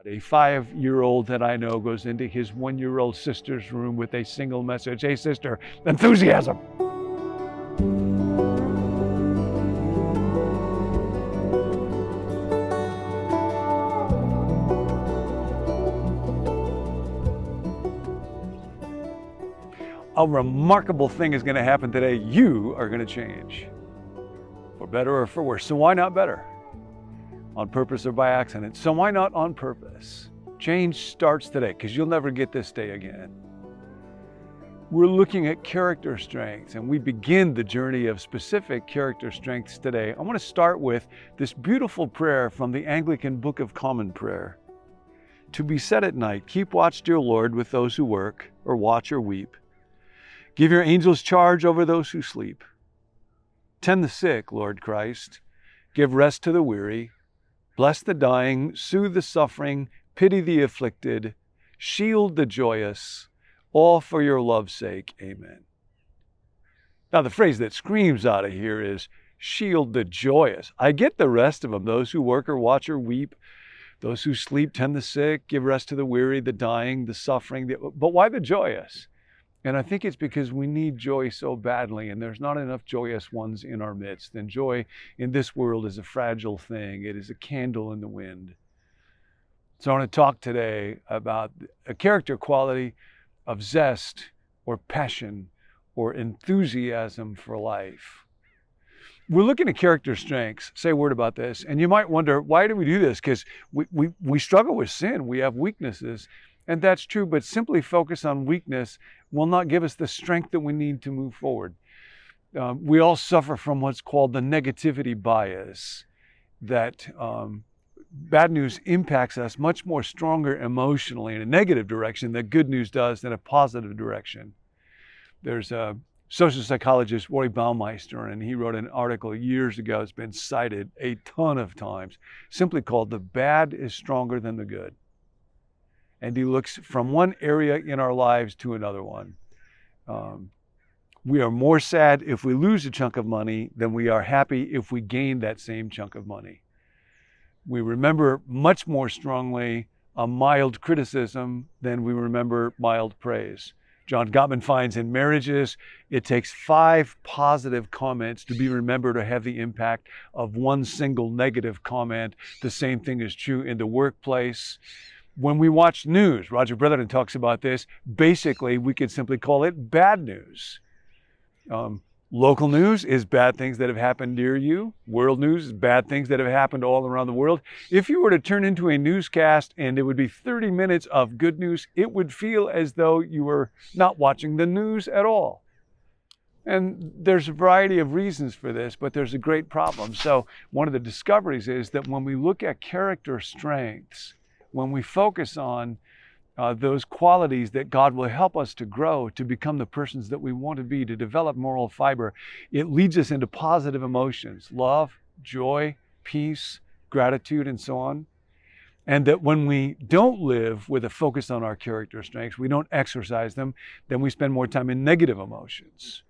A 5-year-old that I know goes into his 1-year-old sister's room with a single message: "Hey sister, enthusiasm." A remarkable thing is going to happen today. You are going to change, for better or for worse. So why not better? On purpose or by accident. So why not on purpose? Change starts today, because you'll never get this day again. We're looking at character strengths, and we begin the journey of specific character strengths today. I want to start with this beautiful prayer from the Anglican Book of Common Prayer. To be said at night, keep watch, dear Lord, with those who work, or watch or weep. Give your angels charge over those who sleep. Tend the sick, Lord Christ. Give rest to the weary. Bless the dying, soothe the suffering, pity the afflicted, shield the joyous, all for your love's sake. Amen. Now, the phrase that screams out of here is shield the joyous. I get the rest of them: those who work or watch or weep, those who sleep, tend the sick, give rest to the weary, the dying, the suffering. But why the joyous? And I think it's because we need joy so badly, and there's not enough joyous ones in our midst. And joy in this world is a fragile thing. It is a candle in the wind. So I want to talk today about a character quality of zest or passion or enthusiasm for life. We're looking at character strengths. Say a word about this. And you might wonder, why do we do this? Because we struggle with sin. We have weaknesses. And that's true, but simply focus on weakness will not give us the strength that we need to move forward. We all suffer from what's called the negativity bias, that bad news impacts us much more stronger emotionally in a negative direction than good news does in a positive direction. There's a social psychologist, Roy Baumeister, and he wrote an article years ago, it's been cited a ton of times, simply called "The Bad is Stronger Than the Good." And he looks from one area in our lives to another one. We are more sad if we lose a chunk of money than we are happy if we gain that same chunk of money. We remember much more strongly a mild criticism than we remember mild praise. John Gottman finds in marriages, it takes 5 positive comments to be remembered or have the impact of one single negative comment. The same thing is true in the workplace. When we watch news, Roger Brethren talks about this, basically we could simply call it bad news. Local news is bad things that have happened near you. World news is bad things that have happened all around the world. If you were to turn into a newscast and it would be 30 minutes of good news, it would feel as though you were not watching the news at all. And there's a variety of reasons for this, but there's a great problem. So one of the discoveries is that when we look at character strengths, when we focus on those qualities that God will help us to grow, to become the persons that we want to be, to develop moral fiber, it leads us into positive emotions: love, joy, peace, gratitude, and so on. And that when we don't live with a focus on our character strengths, we don't exercise them, then we spend more time in negative emotions.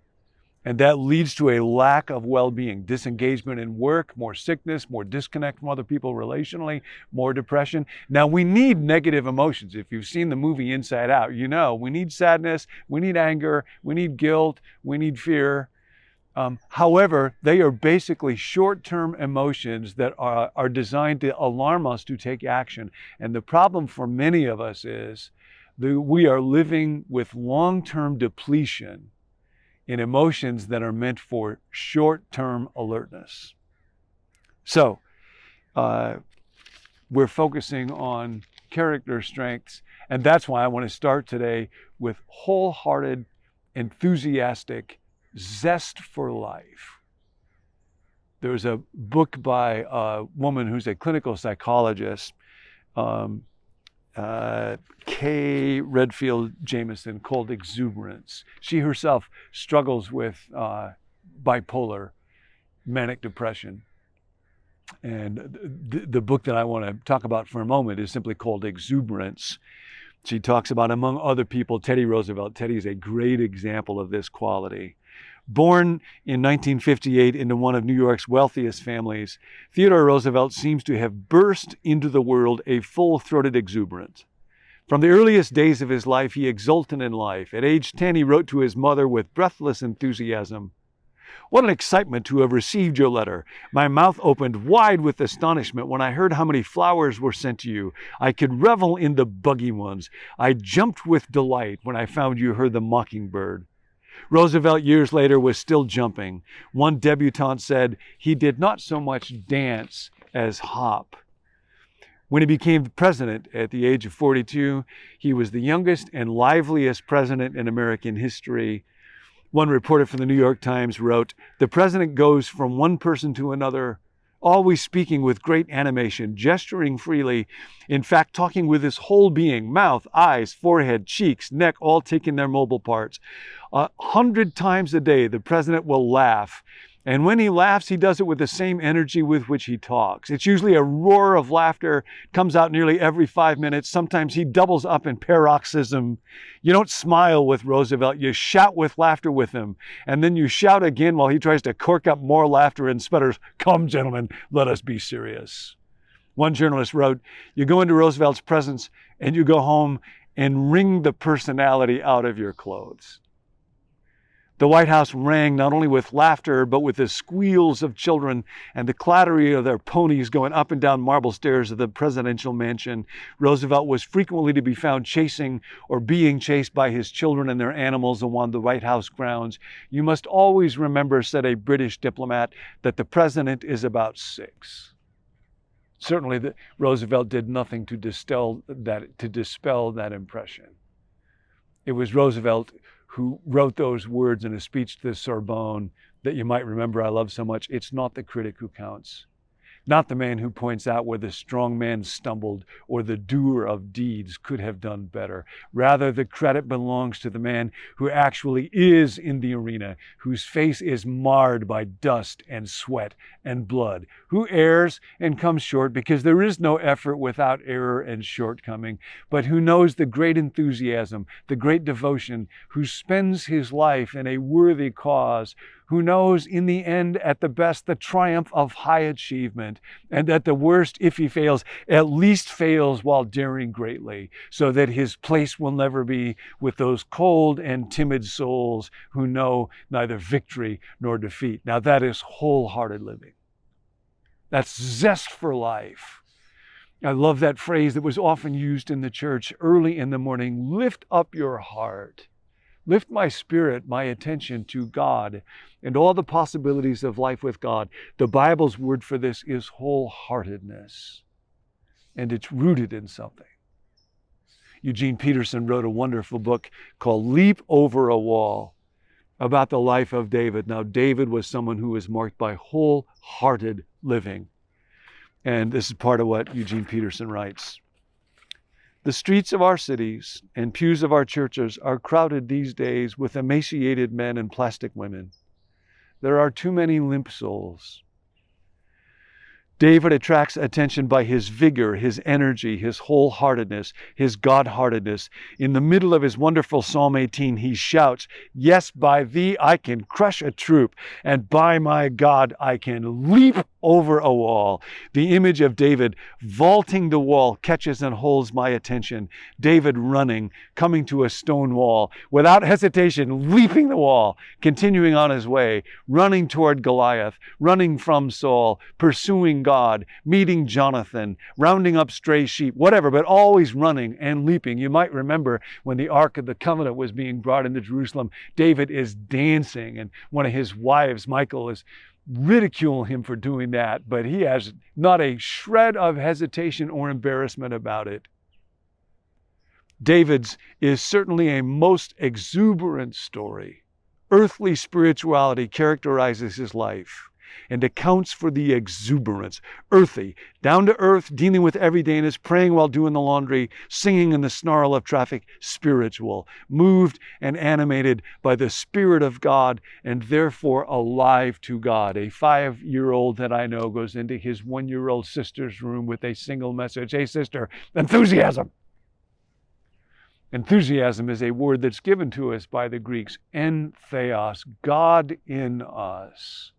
And that leads to a lack of well-being, disengagement in work, more sickness, more disconnect from other people relationally, more depression. Now, we need negative emotions. If you've seen the movie Inside Out, you know we need sadness, we need anger, we need guilt, we need fear. However, they are basically short-term emotions that are designed to alarm us to take action. And the problem for many of us is that we are living with long-term depletion in emotions that are meant for short-term alertness. So, we're focusing on character strengths, and that's why I want to start today with wholehearted, enthusiastic zest for life. There's a book by a woman who's a clinical psychologist, Kay Redfield Jamison, called Exuberance. She herself struggles with bipolar, manic depression. And the book that I want to talk about for a moment is simply called Exuberance. She talks about, among other people, Teddy Roosevelt. Teddy is a great example of this quality, Born in 1958 into one of New York's wealthiest families, Theodore Roosevelt seems to have burst into the world a full-throated exuberant. From the earliest days of his life, he exulted in life. At age 10, he wrote to his mother with breathless enthusiasm, "What an excitement to have received your letter. My mouth opened wide with astonishment when I heard how many flowers were sent to you. I could revel in the buggy ones. I jumped with delight when I found you heard the mockingbird." Roosevelt, years later, was still jumping. One debutante said he did not so much dance as hop. When he became president at the age of 42, he was the youngest and liveliest president in American history. One reporter from the New York Times wrote, "The president goes from one person to another, always speaking with great animation, gesturing freely, in fact, talking with his whole being, mouth, eyes, forehead, cheeks, neck, all taking their mobile parts. 100 times a day, the president will laugh. And when he laughs, he does it with the same energy with which he talks. It's usually a roar of laughter, comes out nearly every 5 minutes. Sometimes he doubles up in paroxysm. You don't smile with Roosevelt, you shout with laughter with him. And then you shout again while he tries to cork up more laughter and sputters, 'Come, gentlemen, let us be serious.'" One journalist wrote, "You go into Roosevelt's presence and you go home and wring the personality out of your clothes." The White House rang not only with laughter, but with the squeals of children and the clattering of their ponies going up and down marble stairs of the presidential mansion. Roosevelt was frequently to be found chasing or being chased by his children and their animals along the White House grounds. "You must always remember," said a British diplomat, "that the president is about 6. Certainly, Roosevelt did nothing to dispel that impression. It was Roosevelt who wrote those words in a speech to the Sorbonne that you might remember I love so much. "It's not the critic who counts, not the man who points out where the strong man stumbled or the doer of deeds could have done better. Rather, the credit belongs to the man who actually is in the arena, whose face is marred by dust and sweat and blood, who errs and comes short because there is no effort without error and shortcoming, but who knows the great enthusiasm, the great devotion, who spends his life in a worthy cause, who knows in the end, at the best, the triumph of high achievement, and at the worst, if he fails, at least fails while daring greatly, so that his place will never be with those cold and timid souls who know neither victory nor defeat." Now that is wholehearted living. That's zest for life. I love that phrase that was often used in the church early in the morning. Lift up your heart. Lift my spirit, my attention to God and all the possibilities of life with God. The Bible's word for this is wholeheartedness, and it's rooted in something. Eugene Peterson wrote a wonderful book called Leap Over a Wall about the life of David. Now, David was someone who was marked by wholehearted living. And this is part of what Eugene Peterson writes. "The streets of our cities and pews of our churches are crowded these days with emaciated men and plastic women. There are too many limp souls. David attracts attention by his vigor, his energy, his wholeheartedness, his God-heartedness. In the middle of his wonderful Psalm 18, he shouts, 'Yes, by thee I can crush a troop, and by my God I can leap over a wall.' The image of David vaulting the wall catches and holds my attention. David running, coming to a stone wall, without hesitation, leaping the wall, continuing on his way, running toward Goliath, running from Saul, pursuing God, meeting Jonathan, rounding up stray sheep, whatever, but always running and leaping." You might remember when the Ark of the Covenant was being brought into Jerusalem, David is dancing, and one of his wives, Michal, is ridiculing him for doing that, but he has not a shred of hesitation or embarrassment about it. David's is certainly a most exuberant story. Earthly spirituality characterizes his life and accounts for the exuberance. Earthy, down to earth, dealing with everydayness, praying while doing the laundry, singing in the snarl of traffic. Spiritual, moved and animated by the Spirit of God, and therefore alive to God. A 5-year-old that I know goes into his 1-year-old sister's room with a single message: "Hey sister, enthusiasm." Enthusiasm is a word that's given to us by the Greeks, en theos, God in us.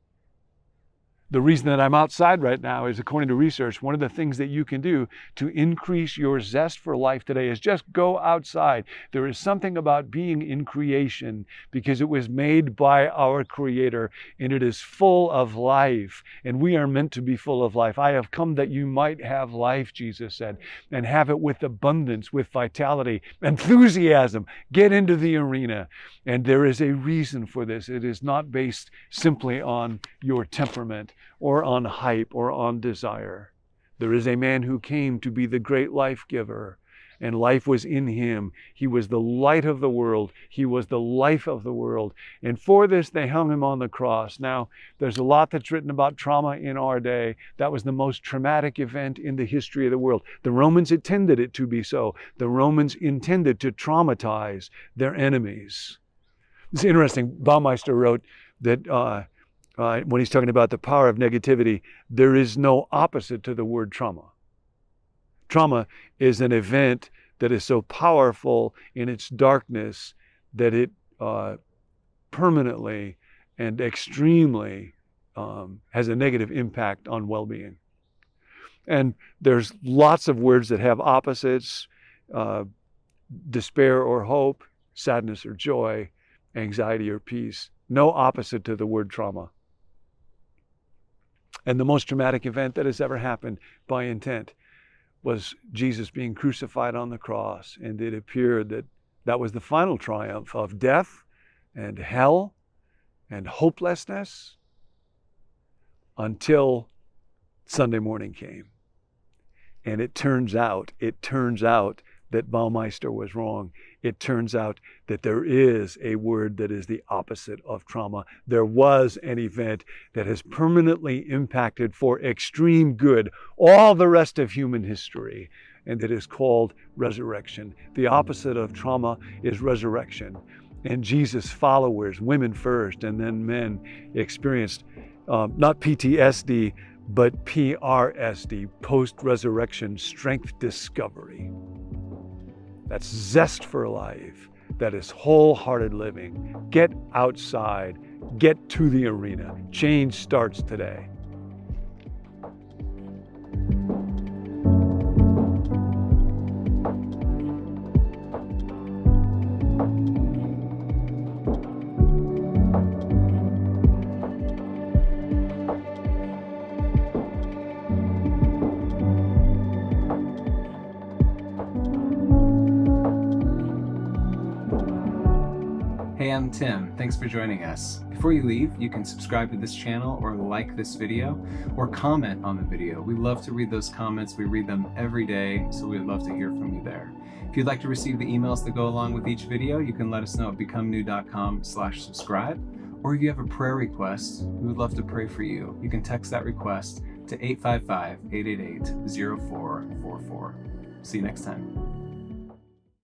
The reason that I'm outside right now is, according to research, one of the things that you can do to increase your zest for life today is just go outside. There is something about being in creation because it was made by our Creator and it is full of life, and we are meant to be full of life. I have come that you might have life, Jesus said, and have it with abundance, with vitality, enthusiasm. Get into the arena. And there is a reason for this. It is not based simply on your temperament or on hype or on desire. There is a man who came to be the great life giver, and life was in him. He was the light of the world. He was the life of the world. And for this, they hung him on the cross. Now, there's a lot that's written about trauma in our day. That was the most traumatic event in the history of the world. The Romans intended it to be so. The Romans intended to traumatize their enemies. It's interesting. Baumeister wrote that when he's talking about the power of negativity, there is no opposite to the word trauma. Trauma is an event that is so powerful in its darkness that it permanently and extremely has a negative impact on well-being. And there's lots of words that have opposites: despair or hope, sadness or joy, anxiety or peace. No opposite to the word trauma. And the most traumatic event that has ever happened by intent was Jesus being crucified on the cross. And it appeared that that was the final triumph of death and hell and hopelessness until Sunday morning came. And it turns out that Baumeister was wrong. It turns out that there is a word that is the opposite of trauma. There was an event that has permanently impacted for extreme good all the rest of human history, and it is called resurrection. The opposite of trauma is resurrection. And Jesus' followers, women first and then men, experienced not PTSD, but PRSD, post-resurrection strength discovery. That's zest for life. That is wholehearted living. Get outside. Get to the arena. Change starts today. Hey, I'm Tim. Thanks for joining us. Before you leave, you can subscribe to this channel or like this video or comment on the video. We love to read those comments. We read them every day, so we'd love to hear from you there. If you'd like to receive the emails that go along with each video, you can let us know at becomenew.com/subscribe. Or if you have a prayer request, we would love to pray for you. You can text that request to 855-888-0444. See you next time.